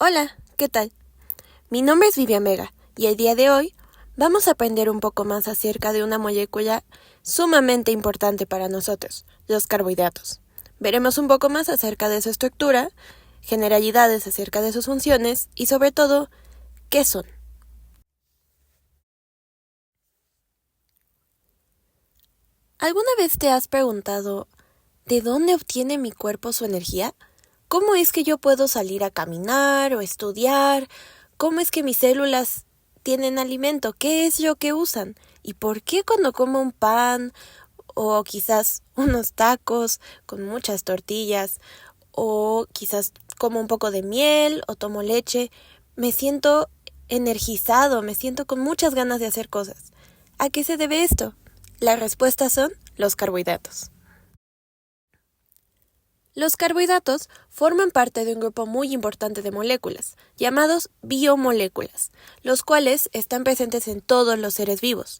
Hola, ¿qué tal? Mi nombre es Vivian Vega y el día de hoy vamos a aprender un poco más acerca de una molécula sumamente importante para nosotros, los carbohidratos. Veremos un poco más acerca de su estructura, generalidades acerca de sus funciones y sobre todo, ¿qué son? ¿Alguna vez te has preguntado ¿de dónde obtiene mi cuerpo su energía? ¿Cómo es que yo puedo salir a caminar o estudiar? ¿Cómo es que mis células tienen alimento? ¿Qué es lo que usan? ¿Y por qué cuando como un pan o quizás unos tacos con muchas tortillas o quizás como un poco de miel o tomo leche, me siento energizado, me siento con muchas ganas de hacer cosas? ¿A qué se debe esto? La respuesta son los carbohidratos. Los carbohidratos forman parte de un grupo muy importante de moléculas, llamados biomoléculas, los cuales están presentes en todos los seres vivos.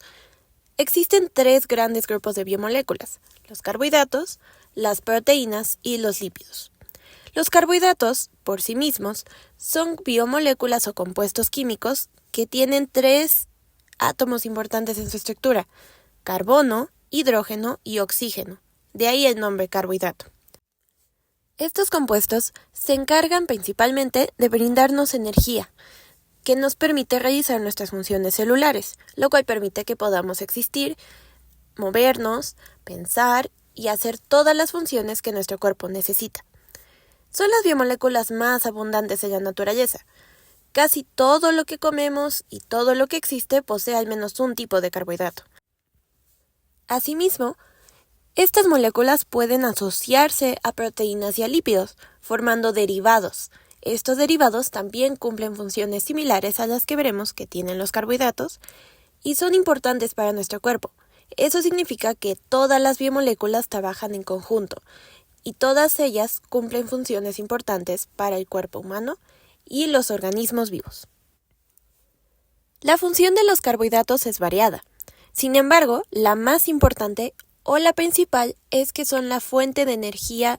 Existen tres grandes grupos de biomoléculas: los carbohidratos, las proteínas y los lípidos. Los carbohidratos, por sí mismos, son biomoléculas o compuestos químicos que tienen tres átomos importantes en su estructura: carbono, hidrógeno y oxígeno. De ahí el nombre carbohidrato. Estos compuestos se encargan principalmente de brindarnos energía, que nos permite realizar nuestras funciones celulares, lo cual permite que podamos existir, movernos, pensar y hacer todas las funciones que nuestro cuerpo necesita. Son las biomoléculas más abundantes en la naturaleza. Casi todo lo que comemos y todo lo que existe posee al menos un tipo de carbohidrato. Asimismo, estas moléculas pueden asociarse a proteínas y a lípidos, formando derivados. Estos derivados también cumplen funciones similares a las que veremos que tienen los carbohidratos y son importantes para nuestro cuerpo. Eso significa que todas las biomoléculas trabajan en conjunto y todas ellas cumplen funciones importantes para el cuerpo humano y los organismos vivos. La función de los carbohidratos es variada. Sin embargo, la más importante o la principal es que son la fuente de energía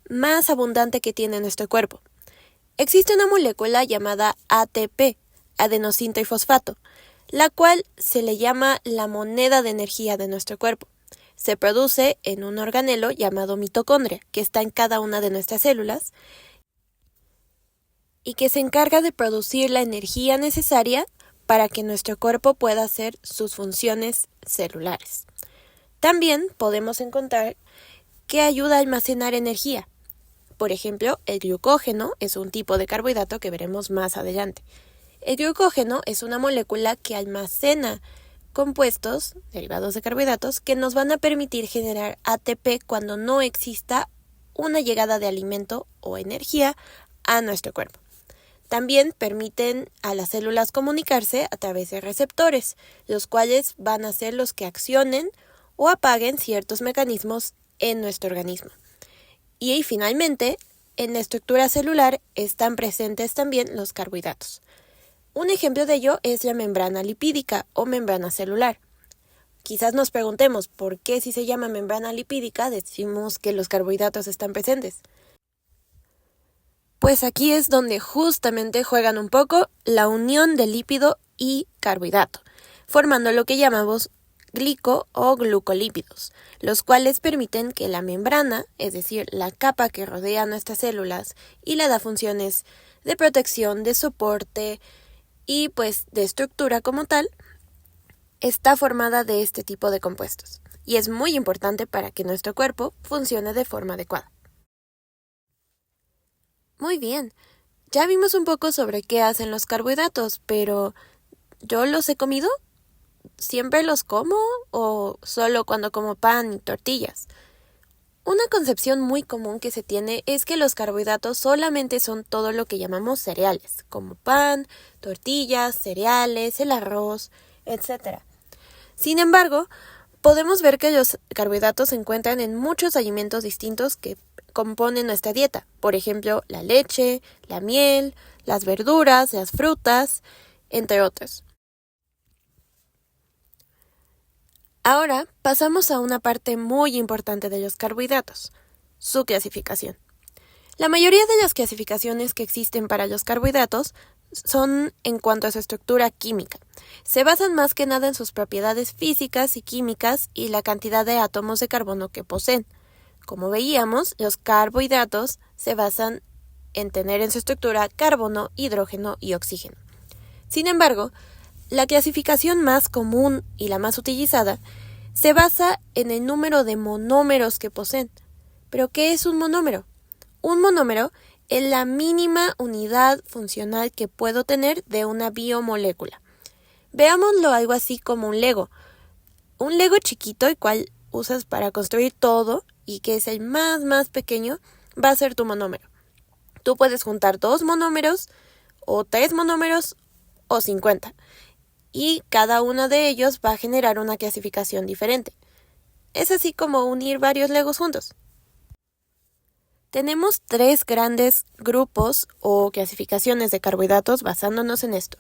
más abundante que tiene nuestro cuerpo. Existe una molécula llamada ATP, adenosín trifosfato, la cual se le llama la moneda de energía de nuestro cuerpo. Se produce en un organelo llamado mitocondria, que está en cada una de nuestras células y que se encarga de producir la energía necesaria para que nuestro cuerpo pueda hacer sus funciones celulares. También podemos encontrar que ayuda a almacenar energía. Por ejemplo, el glucógeno es un tipo de carbohidrato que veremos más adelante. El glucógeno es una molécula que almacena compuestos derivados de carbohidratos que nos van a permitir generar ATP cuando no exista una llegada de alimento o energía a nuestro cuerpo. También permiten a las células comunicarse a través de receptores, los cuales van a ser los que accionen o apaguen ciertos mecanismos en nuestro organismo. Y finalmente, en la estructura celular están presentes también los carbohidratos. Un ejemplo de ello es la membrana lipídica o membrana celular. Quizás nos preguntemos por qué, si se llama membrana lipídica, decimos que los carbohidratos están presentes. Pues aquí es donde justamente juegan un poco la unión de lípido y carbohidrato, formando lo que llamamos glico o glucolípidos, los cuales permiten que la membrana, es decir, la capa que rodea nuestras células y le da funciones de protección, de soporte y pues de estructura como tal, está formada de este tipo de compuestos y es muy importante para que nuestro cuerpo funcione de forma adecuada. Muy bien, ya vimos un poco sobre qué hacen los carbohidratos, pero ¿yo los he comido? ¿Siempre los como o solo cuando como pan y tortillas? Una concepción muy común que se tiene es que los carbohidratos solamente son todo lo que llamamos cereales, como pan, tortillas, cereales, el arroz, etc. Sin embargo, podemos ver que los carbohidratos se encuentran en muchos alimentos distintos que componen nuestra dieta. Por ejemplo, la leche, la miel, las verduras, las frutas, entre otros. Ahora pasamos a una parte muy importante de los carbohidratos, su clasificación. La mayoría de las clasificaciones que existen para los carbohidratos son en cuanto a su estructura química. Se basan más que nada en sus propiedades físicas y químicas y la cantidad de átomos de carbono que poseen. Como veíamos, los carbohidratos se basan en tener en su estructura carbono, hidrógeno y oxígeno. Sin embargo, la clasificación más común y la más utilizada se basa en el número de monómeros que poseen. ¿Pero qué es un monómero? Un monómero es la mínima unidad funcional que puedo tener de una biomolécula. Veámoslo algo así como un Lego. Un Lego chiquito, el cual usas para construir todo y que es el más pequeño, va a ser tu monómero. Tú puedes juntar 2 monómeros o 3 monómeros o 50 y cada uno de ellos va a generar una clasificación diferente. Es así como unir varios Legos juntos. Tenemos 3 grandes grupos o clasificaciones de carbohidratos basándonos en esto.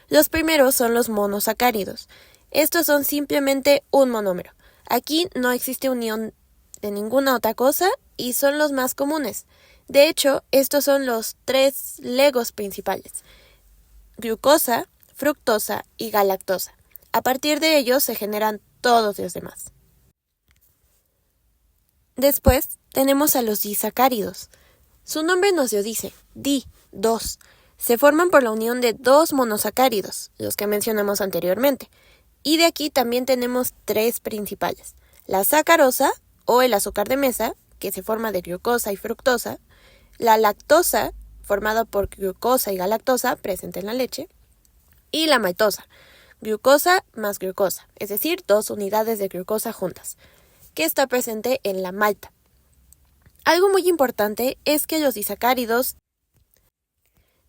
Los primeros son los monosacáridos. Estos son simplemente un monómero. Aquí no existe unión de ninguna otra cosa y son los más comunes. De hecho, estos son los 3 legos principales: glucosa, fructosa y galactosa. A partir de ellos se generan todos los demás. Después tenemos a los disacáridos. Su nombre nos lo dice, dos. Se forman por la unión de 2 monosacáridos, los que mencionamos anteriormente. Y de aquí también tenemos 3 principales: la sacarosa o el azúcar de mesa, que se forma de glucosa y fructosa; la lactosa, formada por glucosa y galactosa, presente en la leche; y la maltosa, glucosa más glucosa, es decir, 2 unidades de glucosa juntas, que está presente en la malta. Algo muy importante es que los disacáridos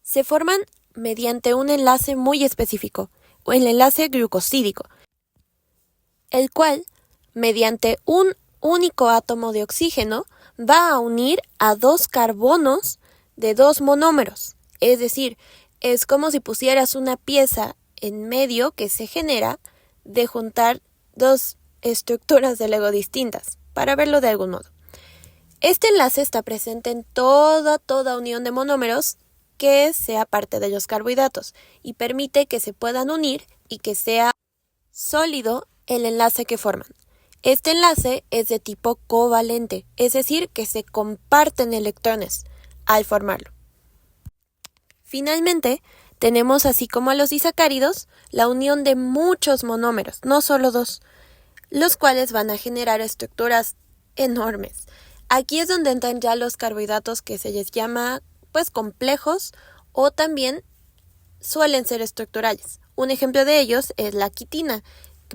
se forman mediante un enlace muy específico, o el enlace glucosídico, el cual, mediante un único átomo de oxígeno, va a unir a 2 carbonos de 2 monómeros. Es decir, es como si pusieras una pieza en medio que se genera de juntar 2 estructuras de Lego distintas, para verlo de algún modo. Este enlace está presente en toda unión de monómeros que sea parte de los carbohidratos y permite que se puedan unir y que sea sólido el enlace que forman. Este enlace es de tipo covalente, es decir, que se comparten electrones al formarlo. Finalmente, tenemos, así como a los disacáridos, la unión de muchos monómeros, no solo 2, los cuales van a generar estructuras enormes. Aquí es donde entran ya los carbohidratos que se les llama complejos o también suelen ser estructurales. Un ejemplo de ellos es la quitina,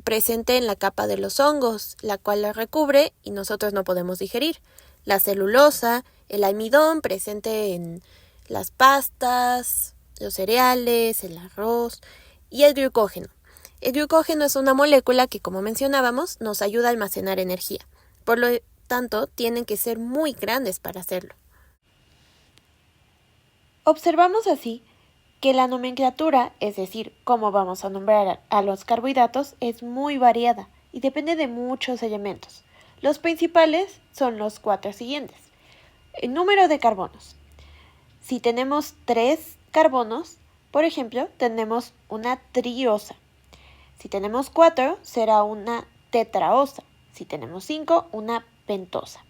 presente en la capa de los hongos, la cual la recubre y nosotros no podemos digerir. La celulosa, el almidón, presente en las pastas, los cereales, el arroz, y el glucógeno. El glucógeno es una molécula que, como mencionábamos, nos ayuda a almacenar energía. Por lo tanto, tienen que ser muy grandes para hacerlo. Observamos así que la nomenclatura, es decir, cómo vamos a nombrar a los carbohidratos, es muy variada y depende de muchos elementos. Los principales son los 4 siguientes. El número de carbonos. Si tenemos 3 carbonos, por ejemplo, tenemos una triosa. Si tenemos 4, será una tetraosa. Si tenemos 5, una pentosa.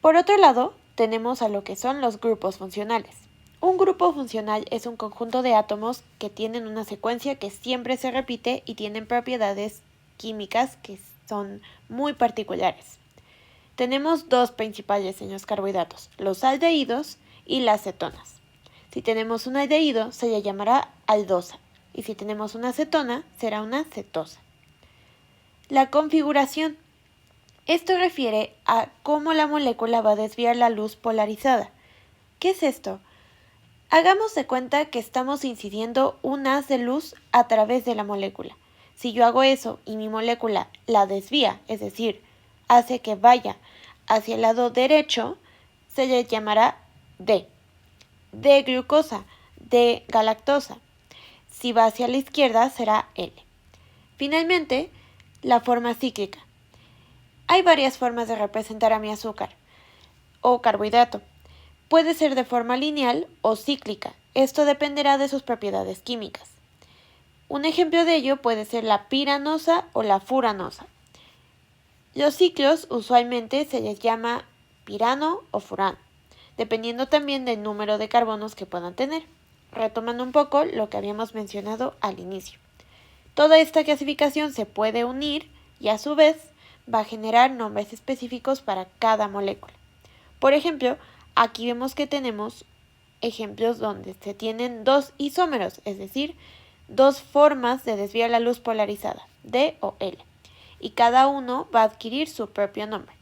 Por otro lado, tenemos a lo que son los grupos funcionales. Un grupo funcional es un conjunto de átomos que tienen una secuencia que siempre se repite y tienen propiedades químicas que son muy particulares. Tenemos 2 principales en los carbohidratos, los aldehídos y las cetonas. Si tenemos un aldehído, se le llamará aldosa, y si tenemos una cetona, será una cetosa. La configuración. Esto refiere a cómo la molécula va a desviar la luz polarizada. ¿Qué es esto? Hagamos de cuenta que estamos incidiendo un haz de luz a través de la molécula. Si yo hago eso y mi molécula la desvía, es decir, hace que vaya hacia el lado derecho, se le llamará D. De glucosa, de galactosa. Si va hacia la izquierda, será L. Finalmente, la forma cíclica. Hay varias formas de representar a mi azúcar. o carbohidrato. Puede ser de forma lineal o cíclica. Esto dependerá de sus propiedades químicas. Un ejemplo de ello puede ser la piranosa o la furanosa. Los ciclos usualmente se les llama pirano o furano, dependiendo también del número de carbonos que puedan tener, retomando un poco lo que habíamos mencionado al inicio. Toda esta clasificación se puede unir y a su vez va a generar nombres específicos para cada molécula. Por ejemplo, aquí vemos que tenemos ejemplos donde se tienen dos isómeros, es decir, dos formas de desviar la luz polarizada, D o L, y cada uno va a adquirir su propio nombre.